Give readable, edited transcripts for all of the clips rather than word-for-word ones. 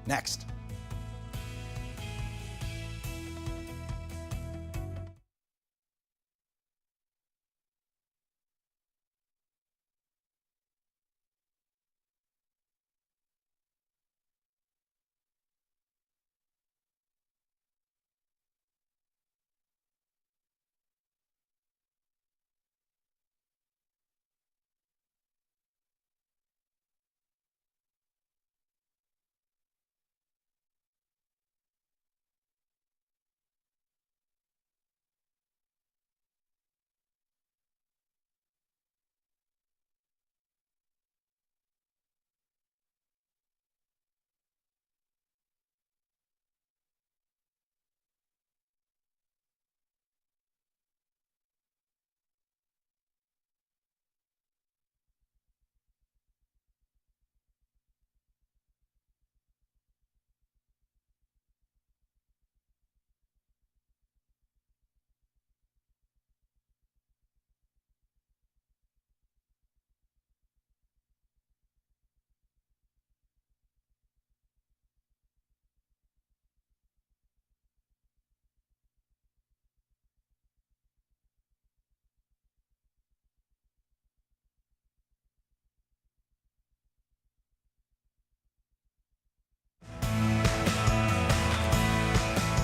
next.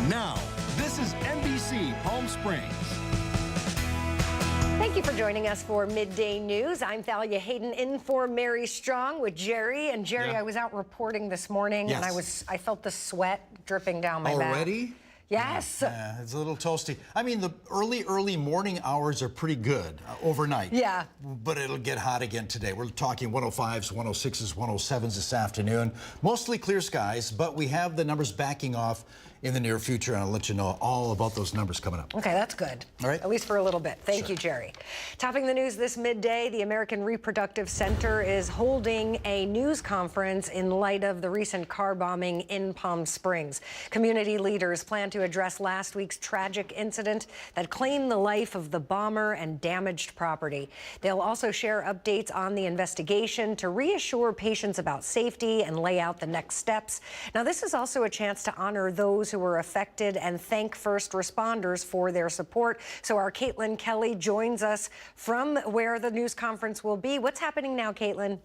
Now, this is NBC Palm Springs. Thank you for joining us for Midday News. I'm Thalia Hayden in for Mary Strong with Jerry. And Jerry, I was out reporting this morning and I felt the sweat dripping down my back. Already? Yes. It's a little toasty. I mean, the early morning hours are pretty good overnight. Yeah. But it'll get hot again today. We're talking 105s, 106s, 107s this afternoon. Mostly clear skies, but we have the numbers backing off in the near future, and I'll let you know all about those numbers coming up. Okay, that's good. All right. At least for a little bit. Thank you, Jerry. Topping the news this midday, the American Reproductive Center is holding a news conference in light of the recent car bombing in Palm Springs. Community leaders plan to address last week's tragic incident that claimed the life of the bomber and damaged property. They'll also share updates on the investigation to reassure patients about safety and lay out the next steps. Now, this is also a chance to honor those who were affected and thank first responders for their support. So our Caitlin Kelly joins us from where the news conference will be. What's happening now, Caitlin?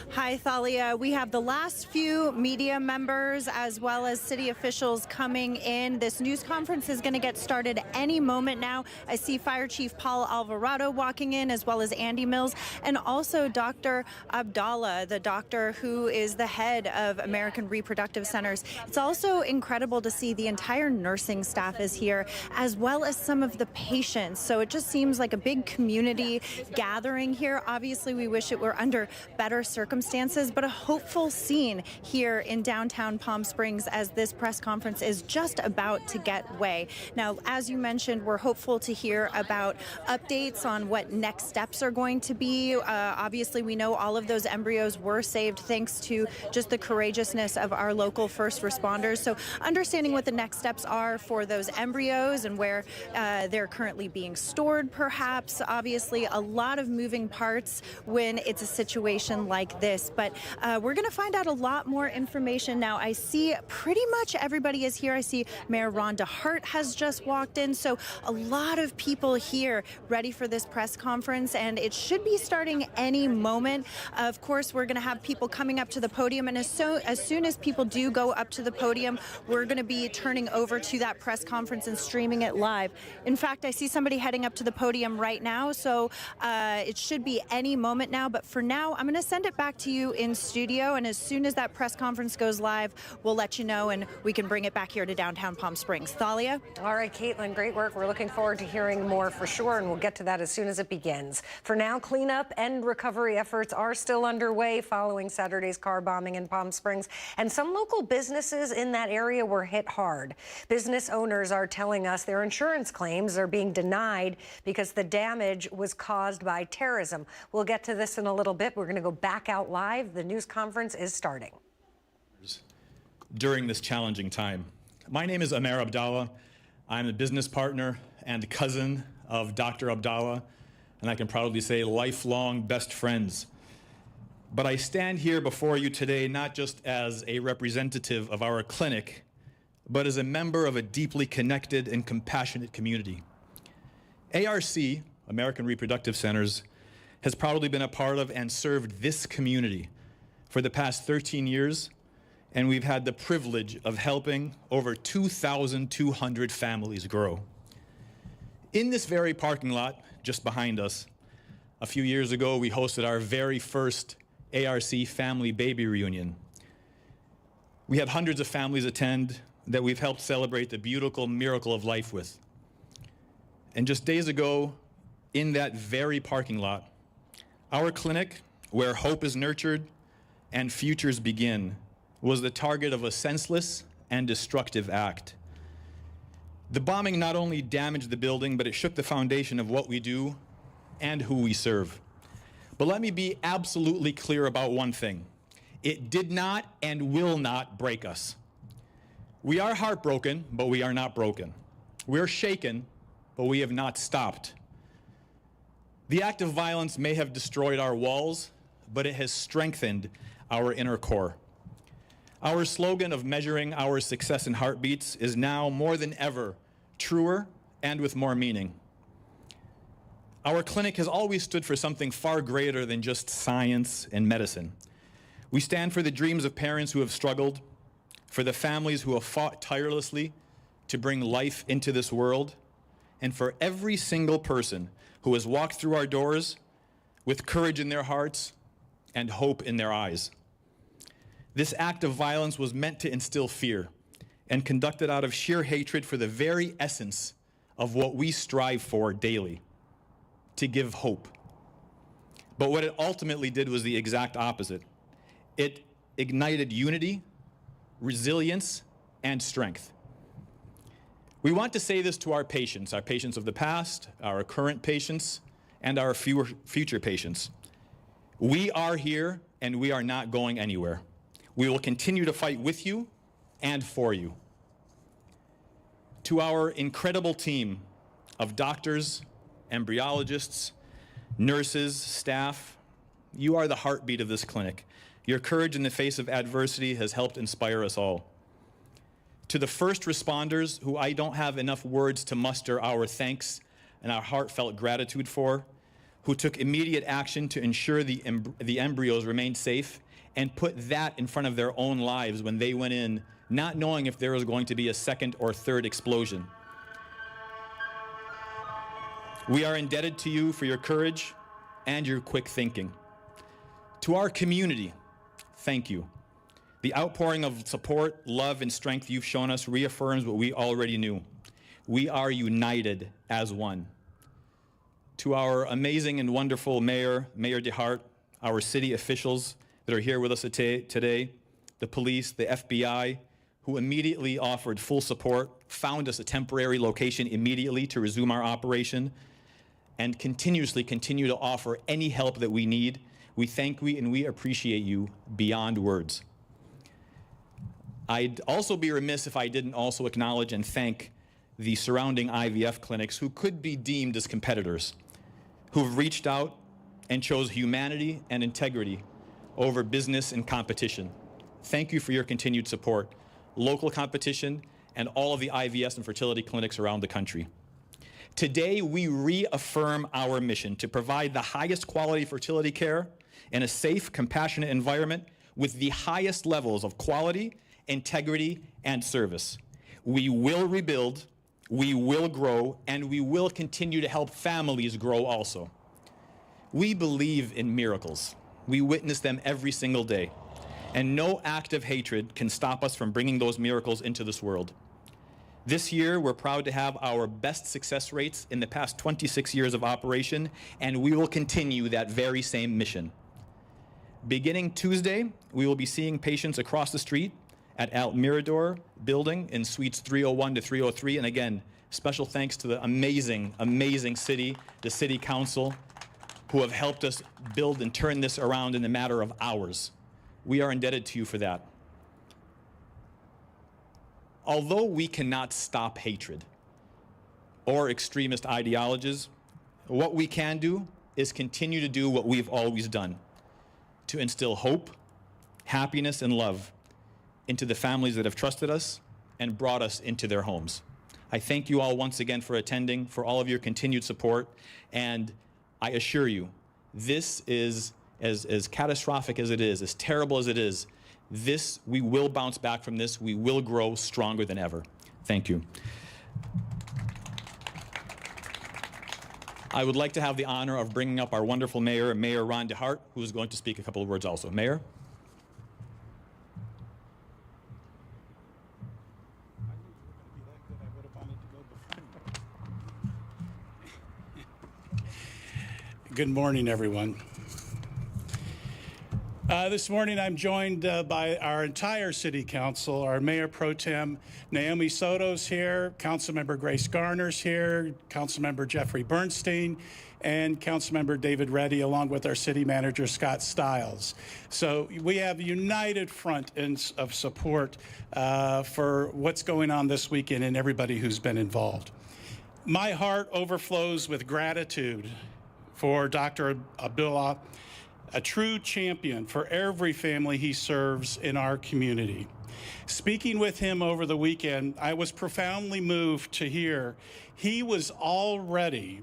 Hi, Thalia. We have the last few media members as well as city officials coming in. This news conference is going to get started any moment now. I see Fire Chief Paul Alvarado walking in, as well as Andy Mills, and also Dr. Abdallah, the doctor who is the head of American Reproductive Centers. It's also incredible to see the entire nursing staff is here, as well as some of the patients. So it just seems like a big community gathering here. Obviously, we wish it were under better circumstances, but a hopeful scene here in downtown Palm Springs as this press conference is just about to get away. Now, as you mentioned, we're hopeful to hear about updates on what next steps are going to be. Obviously, we know all of those embryos were saved thanks to just the courageousness of our local first responders. So understanding what the next steps are for those embryos and where they're currently being stored, perhaps. Obviously, a lot of moving parts when it's a situation like this. But we're going to find out a lot more information now. I see pretty much everybody is here. I see Mayor Rhonda Hart has just walked in. So a lot of people here ready for this press conference, and it should be starting any moment. Of course, we're going to have people coming up to the podium, and as soon as people do go up to the podium, we're going to be turning over to that press conference and streaming it live. In fact, I see somebody heading up to the podium right now, so it should be any moment now. But for now, I'm going to send it back to you in studio, and as soon as that press conference goes live, we'll let you know, and we can bring it back here to downtown Palm Springs. Thalia? All right, Caitlin, great work. We're looking forward to hearing more for sure, and we'll get to that as soon as it begins. For now, cleanup and recovery efforts are still underway following Saturday's car bombing in Palm Springs, and some local businesses in that area were hit hard. Business owners are telling us their insurance claims are being denied because the damage was caused by terrorism. We'll get to this in a little bit. We're going to go back out live. The news conference is starting. During this challenging time. My name is Amer Abdallah. I'm the business partner and cousin of Dr. Abdallah, and I can proudly say lifelong best friends. but I stand here before you today not just as a representative of our clinic, but as a member of a deeply connected and compassionate community. ARC, American Reproductive Centers, has proudly been a part of and served this community for the past 13 years, and we've had the privilege of helping over 2,200 families grow. In this very parking lot just behind us, a few years ago, we hosted our very first ARC family baby reunion. We had hundreds of families attend that we've helped celebrate the beautiful miracle of life with. And just days ago, in that very parking lot, our clinic, where hope is nurtured and futures begin, was the target of a senseless and destructive act. The bombing not only damaged the building, but it shook the foundation of what we do and who we serve. But let me be absolutely clear about one thing. It did not and will not break us. We are heartbroken, but we are not broken. We're shaken, but we have not stopped. The act of violence may have destroyed our walls, but it has strengthened our inner core. Our slogan of measuring our success in heartbeats is now more than ever truer and with more meaning. Our clinic has always stood for something far greater than just science and medicine. We stand for the dreams of parents who have struggled, for the families who have fought tirelessly to bring life into this world, and for every single person who has walked through our doors with courage in their hearts and hope in their eyes. This act of violence was meant to instill fear and conducted out of sheer hatred for the very essence of what we strive for daily, to give hope. But what it ultimately did was the exact opposite. It ignited unity, resilience, and strength. We want to say this to our patients of the past, our current patients, and our future patients. We are here and we are not going anywhere. We will continue to fight with you and for you. To our incredible team of doctors, embryologists, nurses, staff, you are the heartbeat of this clinic. Your courage in the face of adversity has helped inspire us all. To the first responders, who I don't have enough words to muster our thanks and our heartfelt gratitude for, who took immediate action to ensure the embryos remained safe and put that in front of their own lives when they went in, not knowing if there was going to be a second or third explosion. We are indebted to you for your courage and your quick thinking. To our community, thank you. The outpouring of support, love, and strength you've shown us reaffirms what we already knew. We are united as one. To our amazing and wonderful Mayor DeHart, our city officials that are here with us today, the police, the FBI, who immediately offered full support, found us a temporary location immediately to resume our operation, and continuously continue to offer any help that we need. We thank you and we appreciate you beyond words. I'd also be remiss if I didn't also acknowledge and thank the surrounding IVF clinics who could be deemed as competitors, who've reached out and chose humanity and integrity over business and competition. Thank you for your continued support, local competition, and all of the IVF and fertility clinics around the country. Today, we reaffirm our mission to provide the highest quality fertility care in a safe, compassionate environment with the highest levels of quality, integrity, and service. We will rebuild, we will grow, and we will continue to help families grow also. We believe in miracles. We witness them every single day. And no act of hatred can stop us from bringing those miracles into this world. This year, we're proud to have our best success rates in the past 26 years of operation, and we will continue that very same mission. Beginning Tuesday, we will be seeing patients across the street at Al Mirador building in suites 301 to 303. And again, special thanks to the amazing, amazing city, the city council, who have helped us build and turn this around in a matter of hours. We are indebted to you for that. Although we cannot stop hatred or extremist ideologies, what we can do is continue to do what we've always done. to instill hope, happiness, and love into the families that have trusted us and brought us into their homes. I thank you all once again for attending, for all of your continued support, and I assure you, this is, as catastrophic as it is, as terrible as it is, we will bounce back from this. We will grow stronger than ever. Thank you. I would like to have the honor of bringing up our wonderful mayor, Mayor Ron DeHart, who is going to speak a couple of words also. Mayor? Good morning, everyone. This morning I'm joined by our entire city council. Our Mayor Pro Tem Naomi Soto's here, Councilmember Grace Garner's here, Councilmember Jeffrey Bernstein, and Councilmember David Reddy, along with our city manager Scott Stiles. So we have a united front of support for what's going on this weekend and everybody who's been involved. My heart overflows with gratitude for Dr. Abdullah, a true champion for every family he serves in our community. Speaking with him over the weekend, I was profoundly moved to hear he was already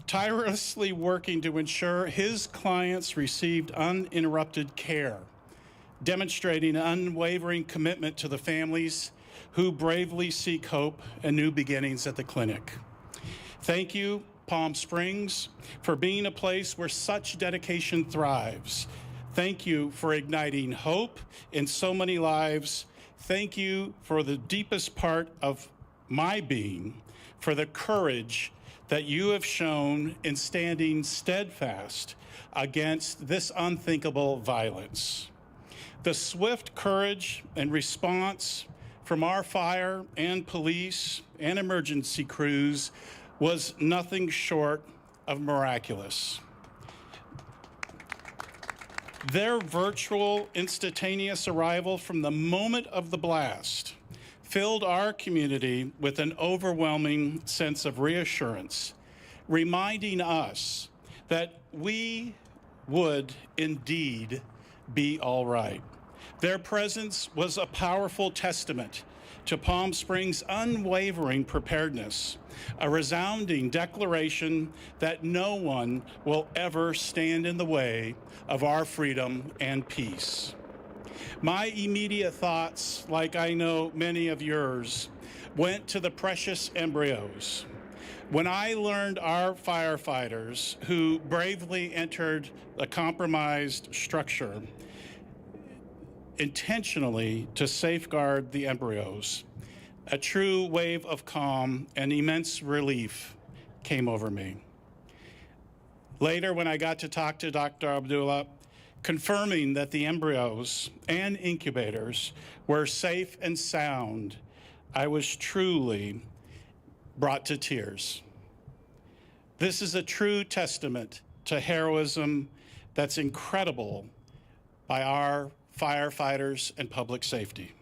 tirelessly working to ensure his clients received uninterrupted care, demonstrating an unwavering commitment to the families who bravely seek hope and new beginnings at the clinic. Thank you, Palm Springs, for being a place where such dedication thrives. Thank you for igniting hope in so many lives. Thank you for the deepest part of my being, for the courage that you have shown in standing steadfast against this unthinkable violence. The swift courage and response from our fire and police and emergency crews was nothing short of miraculous. Their virtual instantaneous arrival from the moment of the blast filled our community with an overwhelming sense of reassurance, reminding us that we would indeed be all right. Their presence was a powerful testament to Palm Springs' unwavering preparedness, a resounding declaration that no one will ever stand in the way of our freedom and peace. My immediate thoughts, like I know many of yours, went to the precious embryos. When I learned our firefighters who bravely entered a compromised structure intentionally to safeguard the embryos, a true wave of calm and immense relief came over me. Later, when I got to talk to Dr. Abdullah, confirming that the embryos and incubators were safe and sound, I was truly brought to tears. This is a true testament to heroism that's incredible by our firefighters and public safety.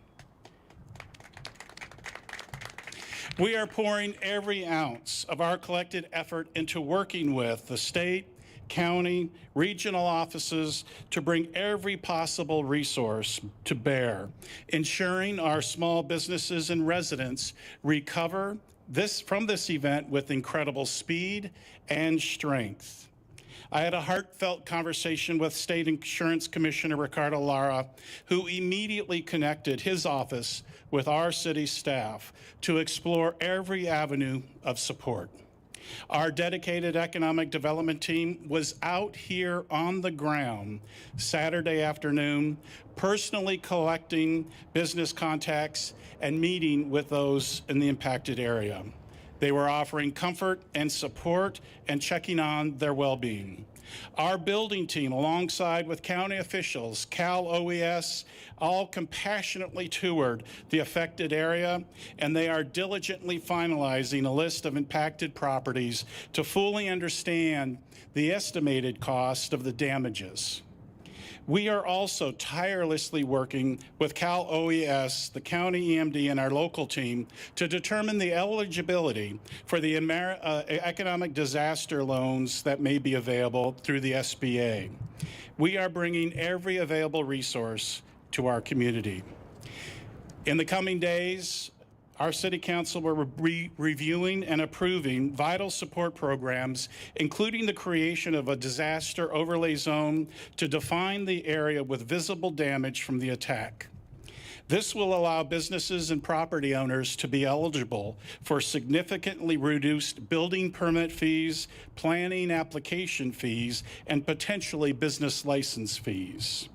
We are pouring every ounce of our collected effort into working with the state, county, regional offices to bring every possible resource to bear, ensuring our small businesses and residents recover from this event with incredible speed and strength. I had a heartfelt conversation with State Insurance Commissioner Ricardo Lara, who immediately connected his office with our city staff to explore every avenue of support. Our dedicated economic development team was out here on the ground Saturday afternoon, personally collecting business contacts and meeting with those in the impacted area. They were offering comfort and support and checking on their well-being. Our building team, alongside with county officials, Cal OES, all compassionately toured the affected area, and they are diligently finalizing a list of impacted properties to fully understand the estimated cost of the damages. We are also tirelessly working with Cal OES, the county EMD, and our local team to determine the eligibility for the economic disaster loans that may be available through the SBA. We are bringing every available resource to our community. In the coming days, our City Council will be reviewing and approving vital support programs, including the creation of a disaster overlay zone to define the area with visible damage from the attack. This will allow businesses and property owners to be eligible for significantly reduced building permit fees, planning application fees, and potentially business license fees.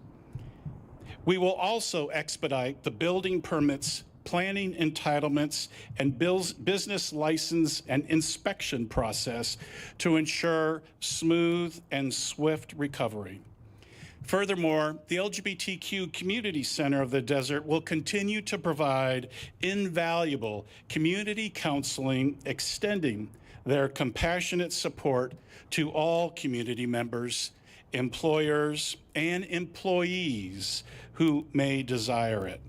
We will also expedite the building permits, planning entitlements, and business license and inspection process to ensure smooth and swift recovery. Furthermore, the LGBTQ Community Center of the Desert will continue to provide invaluable community counseling, extending their compassionate support to all community members, employers, and employees who may desire it.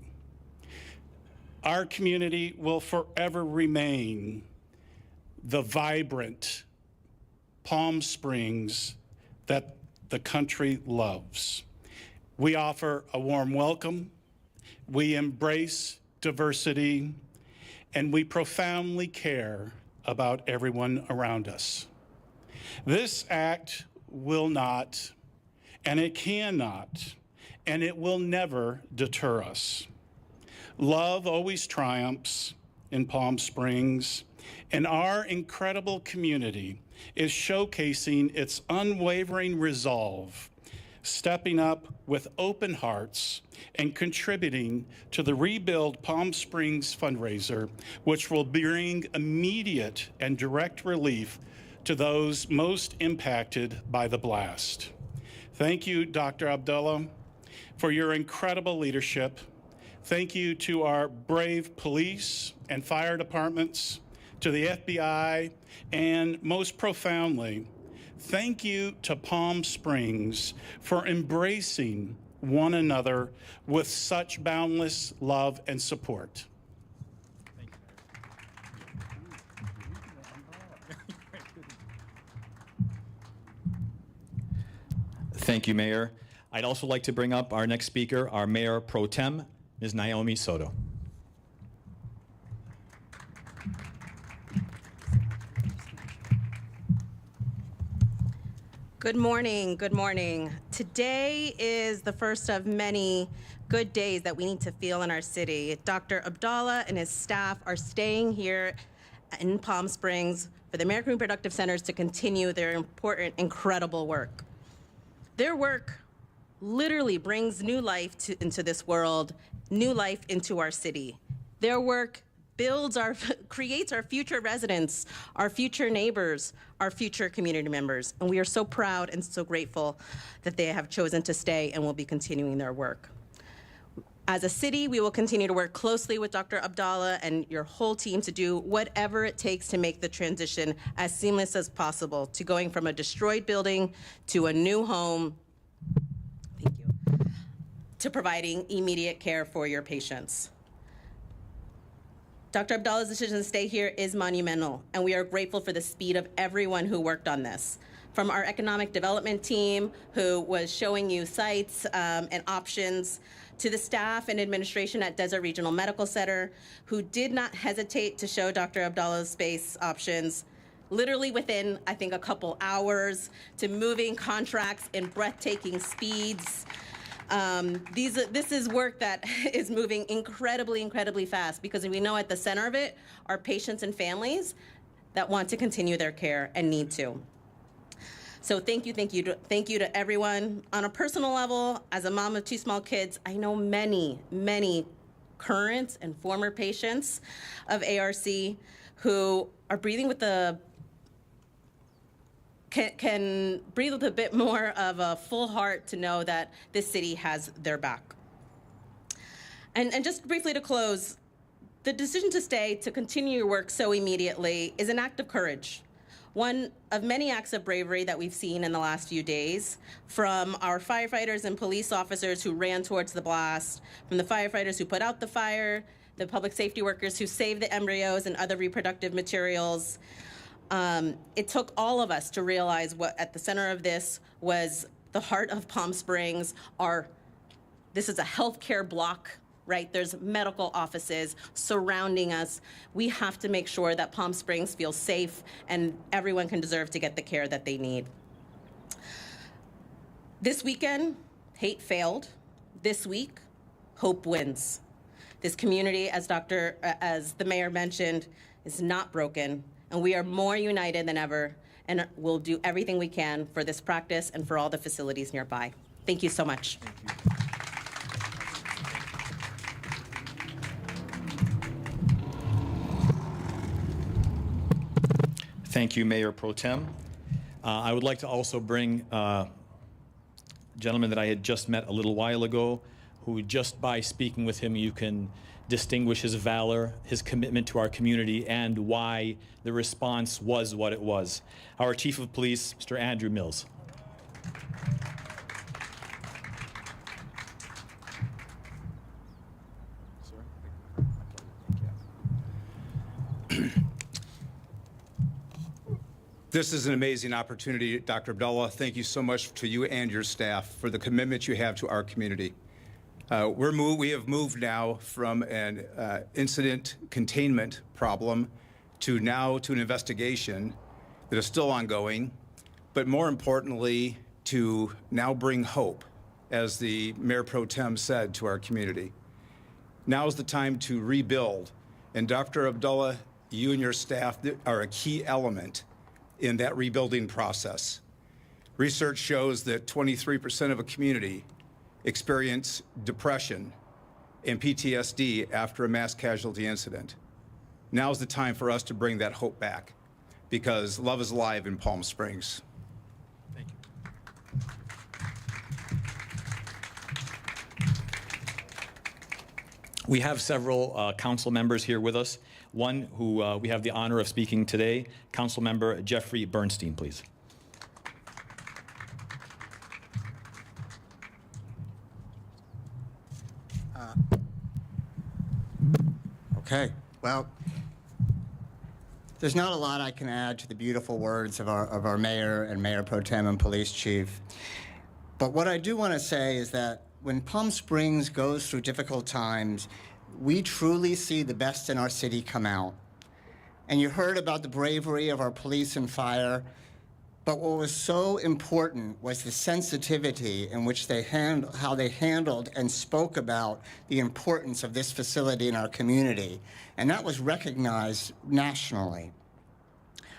Our community will forever remain the vibrant Palm Springs that the country loves. We offer a warm welcome, we embrace diversity, and we profoundly care about everyone around us. This act will not, and it cannot, and it will never deter us. Love always triumphs in Palm Springs, and our incredible community is showcasing its unwavering resolve, stepping up with open hearts and contributing to the Rebuild Palm Springs fundraiser, which will bring immediate and direct relief to those most impacted by the blast. Thank you, Dr. Abdullah, for your incredible leadership. Thank you to our brave police and fire departments, to the FBI, and most profoundly, thank you to Palm Springs for embracing one another with such boundless love and support. Thank you, Mayor. I'd also like to bring up our next speaker, our Mayor Pro Tem, Ms. Naomi Soto. Good morning, good morning. Today is the first of many good days that we need to feel in our city. Dr. Abdallah and his staff are staying here in Palm Springs for the American Reproductive Centers to continue their important, incredible work. Their work literally brings new life into this world, new life into our city. Their work creates our future residents, our future neighbors, our future community members. And we are so proud and so grateful that they have chosen to stay and will be continuing their work. As a city, we will continue to work closely with Dr. Abdallah and your whole team to do whatever it takes to make the transition as seamless as possible to going from a destroyed building to a new home, thank you, to providing immediate care for your patients. Dr. Abdallah's decision to stay here is monumental, and we are grateful for the speed of everyone who worked on this. From our economic development team, who was showing you sites and options, to the staff and administration at Desert Regional Medical Center, who did not hesitate to show Dr. Abdallah's space options, literally within, I think, a couple hours, to moving contracts in breathtaking speeds. This is work that is moving incredibly, incredibly fast, because we know at the center of it are patients and families that want to continue their care and need to. So thank you to everyone. On a personal level, as a mom of 2 small kids, I know many, many current and former patients of ARC who are breathing with can breathe with a bit more of a full heart to know that this city has their back. And just briefly to close, the decision to stay, to continue your work so immediately, is an act of courage. one of many acts of bravery that we've seen in the last few days, from our firefighters and police officers who ran towards the blast, from the firefighters who put out the fire, the public safety workers who saved the embryos and other reproductive materials. It took all of us to realize what at the center of this was the heart of Palm Springs. This is a healthcare block, right? There's medical offices surrounding us. We have to make sure that Palm Springs feels safe and everyone can deserve to get the care that they need. This weekend, hate failed. This week, hope wins. This community, as the mayor mentioned, is not broken, and we are more united than ever, and we'll do everything we can for this practice and for all the facilities nearby. Thank you so much. Thank you, Mayor Pro Tem. I would like to also bring a gentleman that I had just met a little while ago, who just by speaking with him, you can distinguish his valor, his commitment to our community, and why the response was what it was. Our Chief of Police, Mr. Andrew Mills. This is an amazing opportunity, Dr. Abdullah. Thank you so much to you and your staff for the commitment you have to our community. We have moved now from an incident containment problem to an investigation that is still ongoing, but more importantly, to now bring hope, as the Mayor Pro Tem said, to our community. Now is the time to rebuild, and Dr. Abdullah, you and your staff are a key element in that rebuilding process. Research shows that 23% of a community experience depression and PTSD after a mass casualty incident. Now is the time for us to bring that hope back, because love is alive in Palm Springs. Thank you. We have several council members here with us. One who we have the honor of speaking today, Council Member Jeffrey Bernstein, please. Okay, well, there's not a lot I can add to the beautiful words of our mayor and Mayor Pro Tem and Police Chief. But what I do want to say is that when Palm Springs goes through difficult times, we truly see the best in our city come out. And you heard about the bravery of our police and fire, but what was so important was the sensitivity in which how they handled and spoke about the importance of this facility in our community. And that was recognized nationally.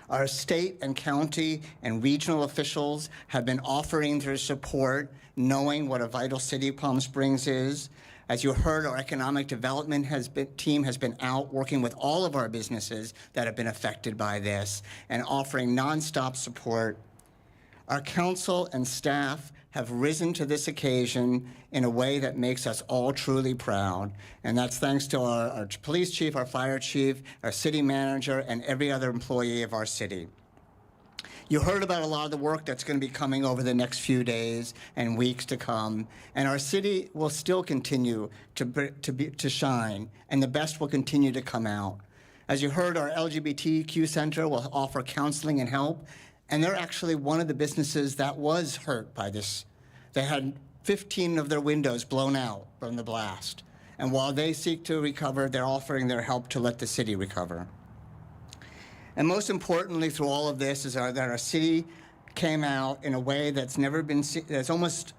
Our state and county and regional officials have been offering their support, knowing what a vital city Palm Springs is. As you heard, our economic development team has been out working with all of our businesses that have been affected by this and offering nonstop support. Our council and staff have risen to this occasion in a way that makes us all truly proud. And that's thanks to our police chief, our fire chief, our city manager, and every other employee of our city. You heard about a lot of the work that's going to be coming over the next few days and weeks to come, and our city will still continue to shine, and the best will continue to come out. As you heard, our LGBTQ Center will offer counseling and help, and they're actually one of the businesses that was hurt by this. They had 15 of their windows blown out from the blast, and while they seek to recover, they're offering their help to let the city recover. And most importantly, through all of this, is that our city came out in a way that's never been seen. It's almost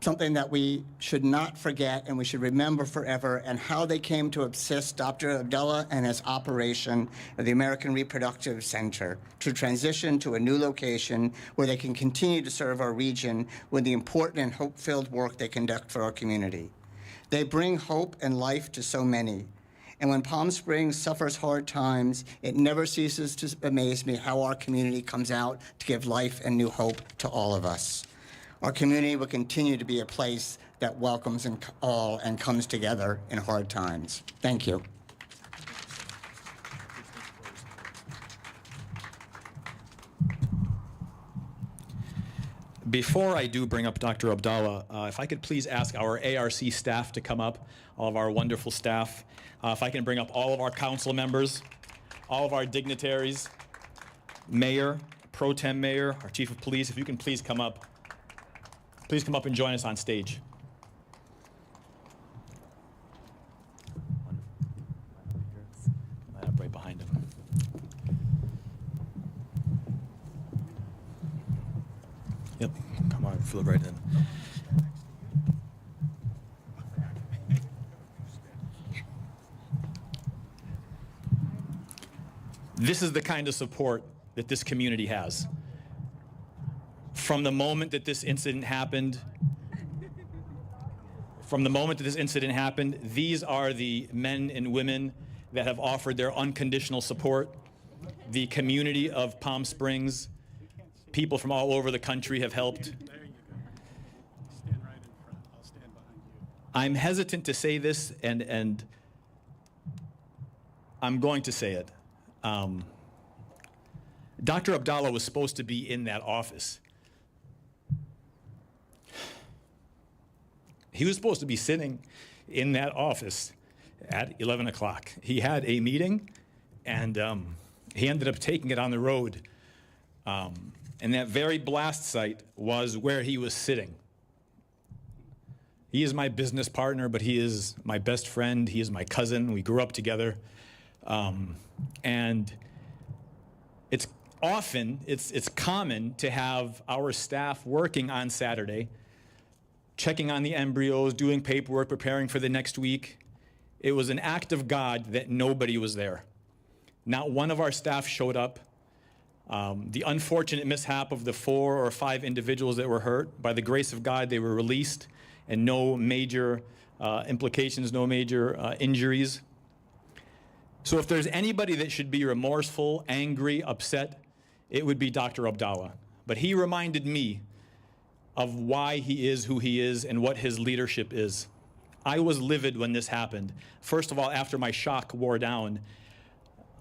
something that we should not forget and we should remember forever, and how they came to assist Dr. Abdullah and his operation of the American Reproductive Center to transition to a new location where they can continue to serve our region with the important and hope-filled work they conduct for our community. They bring hope and life to so many. And when Palm Springs suffers hard times, it never ceases to amaze me how our community comes out to give life and new hope to all of us. Our community will continue to be a place that welcomes all and comes together in hard times. Thank you. Before I do bring up Dr. Abdallah, if I could please ask our ARC staff to come up, all of our wonderful staff. If I can bring up all of our council members, all of our dignitaries, mayor, pro tem mayor, our chief of police, if you can please come up. Please come up and join us on stage. Line up right behind him. Yep, come on, fill it right in. This is the kind of support that this community has. From the moment that this incident happened, these are the men and women that have offered their unconditional support. The community of Palm Springs, people from all over the country have helped. There you go. Stand right in front. I'll stand behind you. I'm hesitant to say this, and I'm going to say it. Dr. Abdallah was supposed to be in that office. He was supposed to be sitting in that office at 11 o'clock. He had a meeting, and he ended up taking it on the road. And that very blast site was where he was sitting. He is my business partner, but he is my best friend. He is my cousin. We grew up together. And it's common to have our staff working on Saturday, checking on the embryos, doing paperwork, preparing for the next week. It was an act of God that nobody was there. Not one of our staff showed up. The unfortunate mishap of the 4 or 5 individuals that were hurt, by the grace of God, they were released, and no major implications, no major injuries. So if there's anybody that should be remorseful, angry, upset, it would be Dr. Abdallah. But he reminded me of why he is who he is and what his leadership is. I was livid when this happened. First of all, after my shock wore down,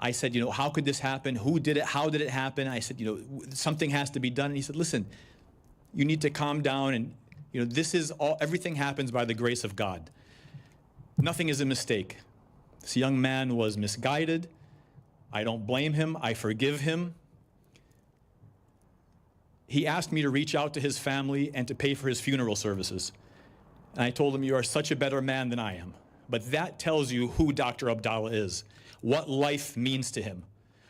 I said, how could this happen? Who did it? How did it happen? I said, something has to be done. And he said, listen, you need to calm down. And, this is all, everything happens by the grace of God. Nothing is a mistake. This young man was misguided. I don't blame him. I forgive him. He asked me to reach out to his family and to pay for his funeral services. And I told him, you are such a better man than I am. But that tells you who Dr. Abdallah is, what life means to him,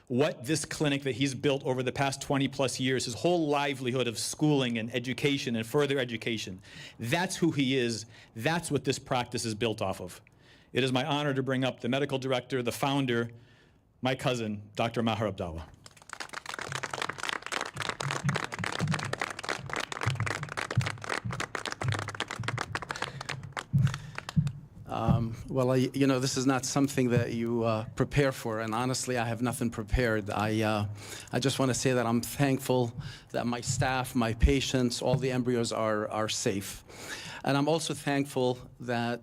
what this clinic that he's built over the past 20 plus years, his whole livelihood of schooling and education and further education. That's who he is. That's what this practice is built off of. It is my honor to bring up the medical director, the founder, my cousin, Dr. Maher Abdallah. Well, this is not something that you prepare for, and honestly, I have nothing prepared. I just want to say that I'm thankful that my staff, my patients, all the embryos are safe. And I'm also thankful that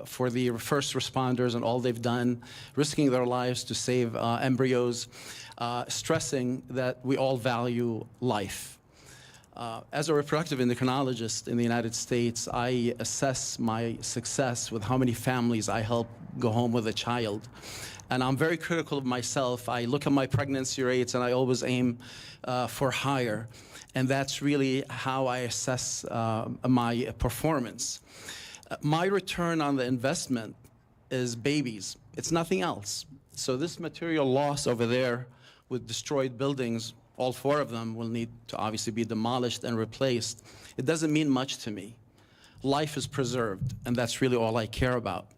for the first responders and all they've done, risking their lives to save embryos, stressing that we all value life. As a reproductive endocrinologist in the United States, I assess my success with how many families I help go home with a child. And I'm very critical of myself. I look at my pregnancy rates and I always aim for higher. And that's really how I assess my performance. My return on the investment is babies. It's nothing else. So this material loss over there with destroyed buildings, all 4 of them will need to obviously be demolished and replaced. It doesn't mean much to me. Life is preserved, and that's really all I care about.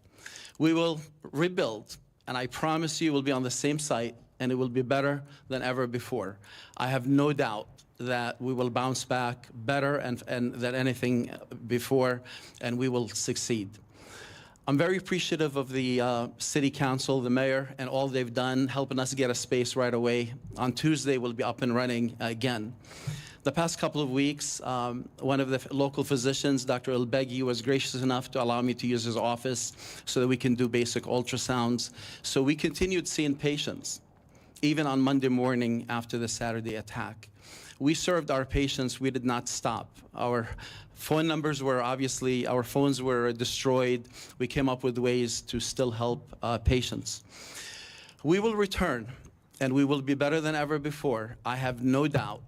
We will rebuild, and I promise you we'll be on the same site, and it will be better than ever before. I have no doubt that we will bounce back better and than anything before, and we will succeed. I'm very appreciative of the City Council, the mayor, and all they've done, helping us get a space right away. On Tuesday, we'll be up and running again. The past couple of weeks, one of the local physicians, Dr. El-Beghi, was gracious enough to allow me to use his office so that we can do basic ultrasounds. So we continued seeing patients, even on Monday morning after the Saturday attack. we served our patients. We did not stop. Our phone numbers were obviously, our phones were destroyed. We came up with ways to still help patients. We will return, and we will be better than ever before. I have no doubt.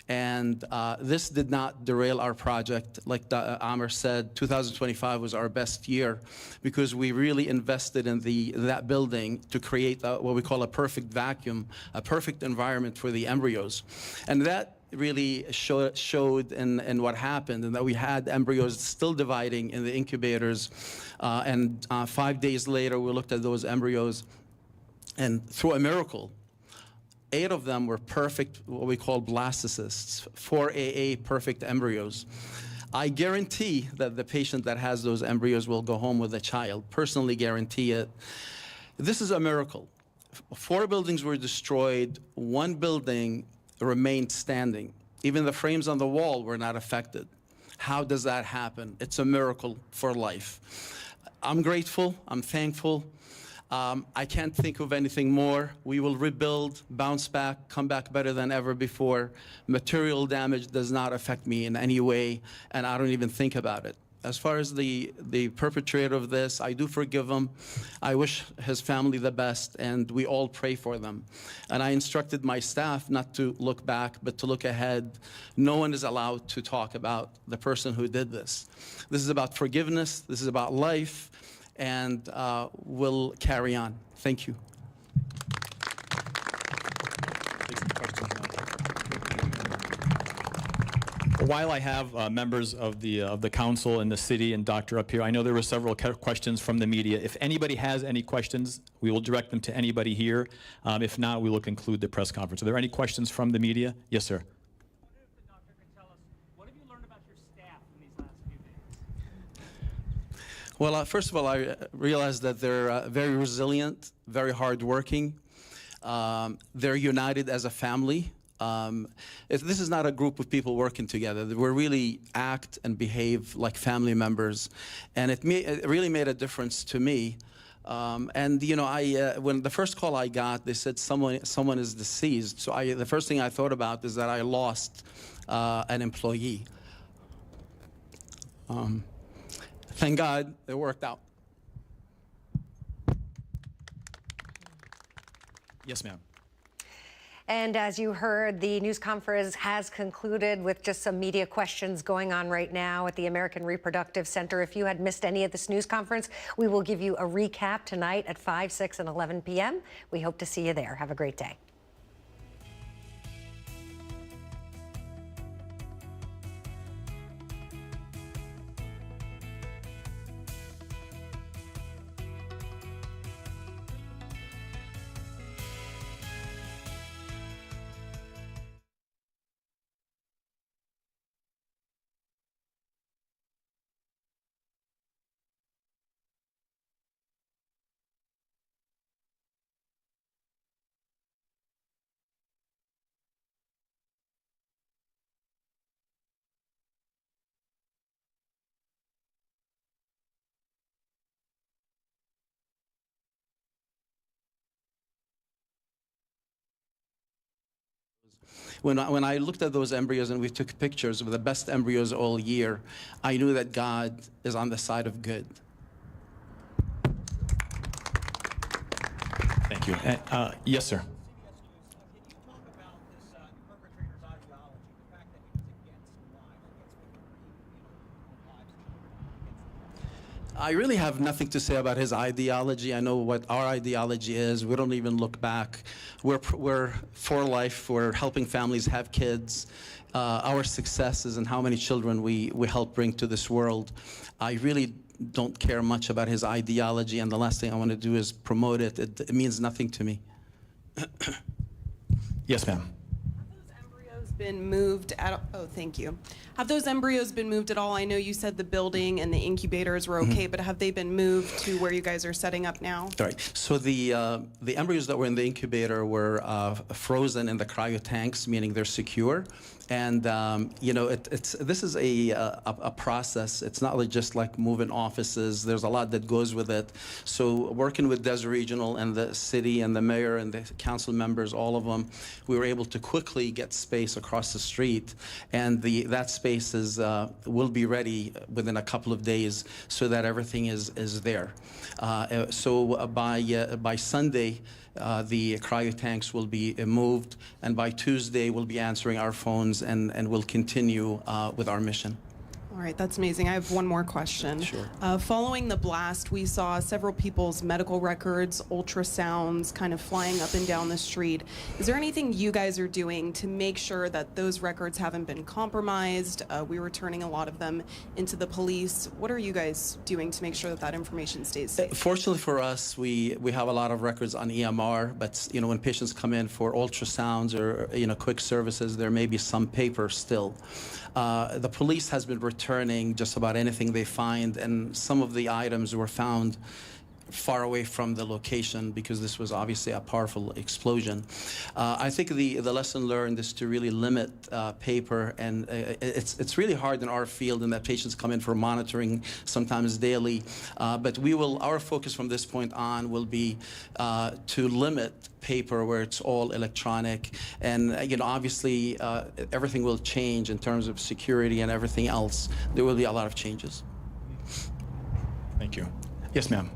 And this did not derail our project. Like Amr said, 2025 was our best year because we really invested in that building to create what we call a perfect vacuum, a perfect environment for the embryos. And that really showed in what happened, and that we had embryos still dividing in the incubators. And 5 days later, we looked at those embryos, and through a miracle, 8 of them were perfect, what we call blastocysts, 4AA perfect embryos. I guarantee that the patient that has those embryos will go home with a child. Personally guarantee it. This is a miracle. 4 buildings were destroyed, 1 building remained standing. Even the frames on the wall were not affected. How does that happen? It's a miracle for life. I'm grateful, I'm thankful. I can't think of anything more. We will rebuild, bounce back, come back better than ever before. Material damage does not affect me in any way, and I don't even think about it. As far as the perpetrator of this, I do forgive him. I wish his family the best, and we all pray for them. And I instructed my staff not to look back, but to look ahead. No one is allowed to talk about the person who did this. This is about forgiveness. This is about life. And we'll carry on. Thank you. While I have members of the council and the city and Doctor up here, I know there were several questions from the media. If anybody has any questions, we will direct them to anybody here. If not, we will conclude the press conference. Are there any questions from the media? Yes, sir. Well, first of all, I realized that they're very resilient, very hardworking. They're united as a family. This is not a group of people working together. We really act and behave like family members, and it really made a difference to me. And you know, when the first call I got, they said someone is deceased. So the first thing I thought about is that I lost an employee. Thank God it worked out. Yes, ma'am. And as you heard, the news conference has concluded with just some media questions going on right now at the American Reproductive Center. If you had missed any of this news conference, we will give you a recap tonight at 5, 6, and 11 p.m. We hope to see you there. Have a great day. When I looked at those embryos and we took pictures of the best embryos all year, I knew that God is on the side of good. Thank you. Yes, sir. I really have nothing to say about his ideology. I know what our ideology is. We don't even look back. We're for life. We're helping families have kids. Our success is in how many children we help bring to this world. I really don't care much about his ideology, and the last thing I want to do is promote it. It means nothing to me. Yes, ma'am. Been moved at thank you. Have those embryos been moved at all? I know you said the building and the incubators were okay, but have they been moved to where you guys are setting up now? All right. So the embryos that were in the incubator were frozen in the cryo tanks, meaning they're secure, And you know, this is a process. It's not just like moving offices. There's a lot that goes with it. So working with Des Regional and the city and the mayor and the council members, all of them, we were able to quickly get space across the street, and that space will be ready within a couple of days, so that everything is there. So by Sunday, the cryo tanks will be moved, and by Tuesday we'll be answering our phones and we'll continue with our mission. All right, that's amazing. I have one more question. Sure. Following the blast, we saw several people's medical records, ultrasounds kind of flying up and down the street. Is there anything you guys are doing to make sure that those records haven't been compromised? We were turning a lot of them into the police. What are you guys doing to make sure that that information stays safe? Fortunately for us, we have a lot of records on EMR, but you know, when patients come in for ultrasounds or quick services, there may be some paper still. The police has been returning just about anything they find, and some of the items were found far away from the location because this was obviously a powerful explosion. I think the lesson learned is to really limit paper, and it's really hard in our field in that patients come in for monitoring sometimes daily, but our focus from this point on will be to limit paper where it's all electronic, and obviously everything will change in terms of security and everything else. There will be a lot of changes. Thank you. Yes, ma'am.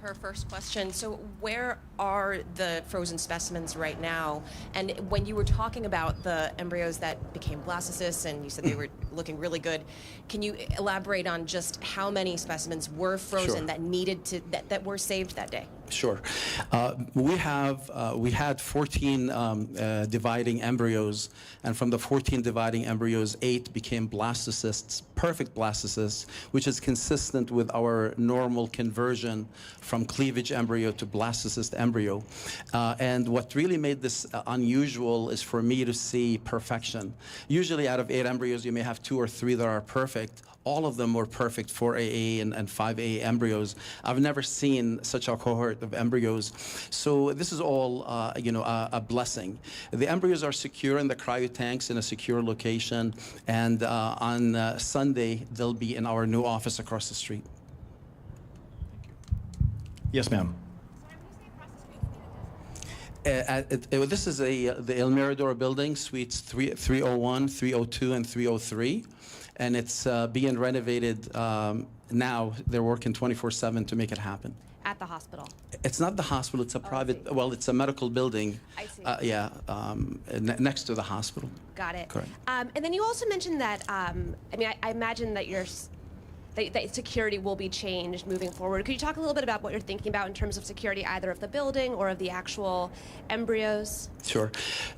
Her first question. So where are the frozen specimens right now? And when you were talking about the embryos that became blastocysts and you said they were looking really good, can you elaborate on just how many specimens were frozen Sure. that were saved that day? Sure. We had 14 dividing embryos, and from the 14 dividing embryos, 8 became blastocysts, perfect blastocysts, which is consistent with our normal conversion from cleavage embryo to blastocyst embryo. And what really made this unusual is for me to see perfection. Usually out of 8 embryos, you may have 2 or 3 that are perfect. All of them were perfect 4AA and 5A embryos. I've never seen such a cohort of embryos. So this is all, a blessing. The embryos are secure in the cryo tanks in a secure location, and on Sunday, they'll be in our new office across the street. Yes, ma'am. This is the El Mirador building, suites 301, 302, and 303. And it's being renovated now. They're working 24/7 to make it happen. At the hospital? It's not the hospital. It's a private. Well, it's a medical building. I see. Next to the hospital. Got it. Correct. And then you also mentioned that. I imagine that that security will be changed moving forward. Could you talk a little bit about what you're thinking about in terms of security, either of the building or of the actual embryos? Sure.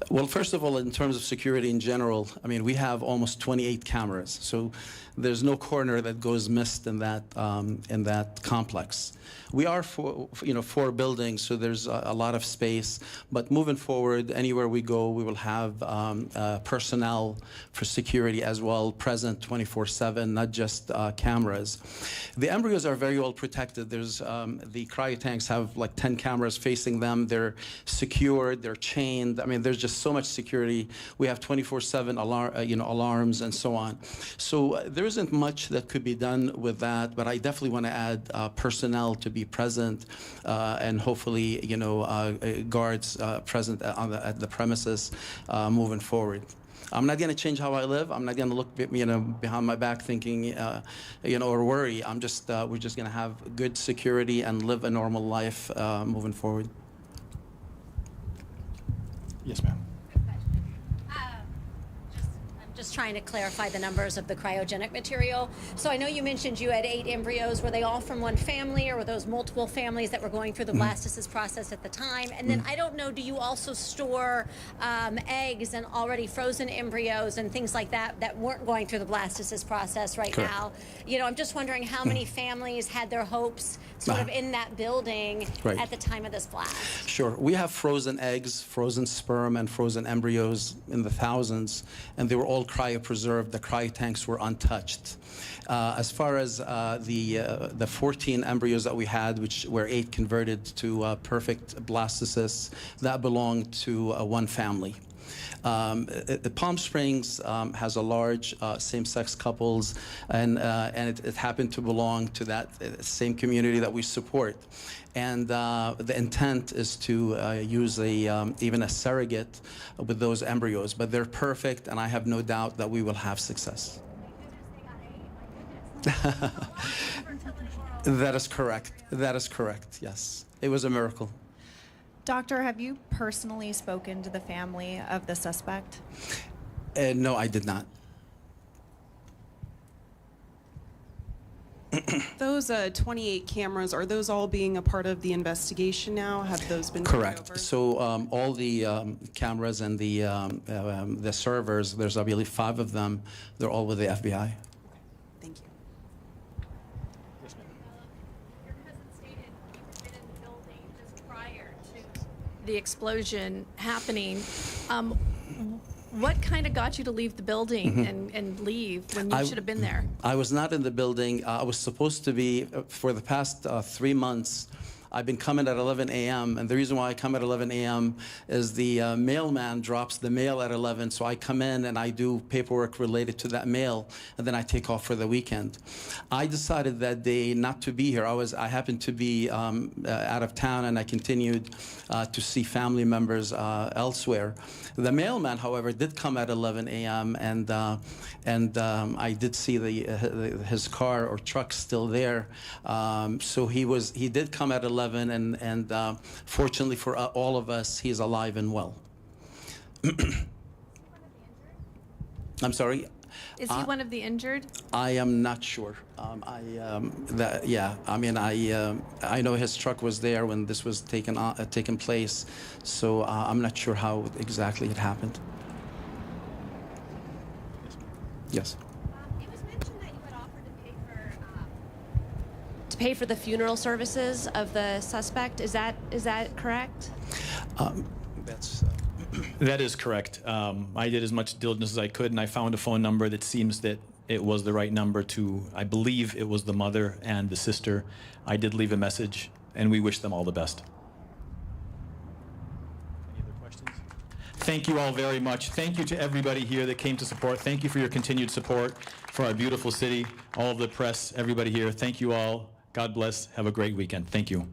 Well, first of all, in terms of security in general, we have almost 28 cameras, so there's no corner that goes missed in that complex. We are 4 buildings, so there's a lot of space. But moving forward, anywhere we go, we will have personnel for security as well, present 24/7, not just cameras. The embryos are very well protected. There's the cryo tanks have like 10 cameras facing them. They're secured. They're chained. There's just so much security. We have 24/7 alarms and so on. So there isn't much that could be done with that. But I definitely want to add personnel to be present, and hopefully, guards present at the premises moving forward. I'm not going to change how I live. I'm not going to look, behind my back thinking, or worry. We're just going to have good security and live a normal life moving forward. Yes, ma'am. Just trying to clarify the numbers of the cryogenic material. So I know you mentioned you had 8 embryos. Were they all from one family, or were those multiple families that were going through the blastocyst process at the time? And then I don't know, do you also store eggs and already frozen embryos and things like that that weren't going through the blastocyst process right Correct. now? I'm just wondering how many families had their hopes sort of in that building Right. at the time of this blast? Sure. We have frozen eggs, frozen sperm, and frozen embryos in the thousands, and they were all cryopreserved. The cryo tanks were untouched. As far as the 14 embryos that we had, which were 8 converted to perfect blastocysts, that belonged to one family. Palm Springs has a large same-sex couples, and it happened to belong to that same community that we support. And the intent is to use even a surrogate with those embryos, but they're perfect, and I have no doubt that we will have success. That is correct. That is correct, yes. It was a miracle. Doctor, have you personally spoken to the family of the suspect? No, I did not. Those 28 cameras, are those all being a part of the investigation now? Have those been turned over? Correct. So all the cameras and the servers, there's I believe 5 of them, they're all with the FBI. Thank you. Your cousin stated you've been in the building just prior to the explosion happening. What kind of got you to leave the building and leave when you should have been there? I was not in the building. I was supposed to be, for the past 3 months, I've been coming at 11 a.m. And the reason why I come at 11 a.m. is the mailman drops the mail at 11. So I come in and I do paperwork related to that mail, and then I take off for the weekend. I decided that day not to be here. I happened to be out of town, and I continued to see family members elsewhere. The mailman, however, did come at 11 a.m. and I did see his car or truck still there. So he did come at 11, and fortunately for all of us, he's alive and well. I'm sorry? Is he one of the injured? I am not sure. Yeah, I mean, I know his truck was there when this was taken place, so I'm not sure how exactly it happened. Yes. It was mentioned that you had offered to pay for the funeral services of the suspect. Is that correct? That is correct. I did as much diligence as I could, and I found a phone number that seems that it was the right number to, I believe it was the mother and the sister. I did leave a message, and we wish them all the best. Any other questions? Thank you all very much. Thank you to everybody here that came to support. Thank you for your continued support for our beautiful city, all of the press, everybody here. Thank you all. God bless. Have a great weekend. Thank you.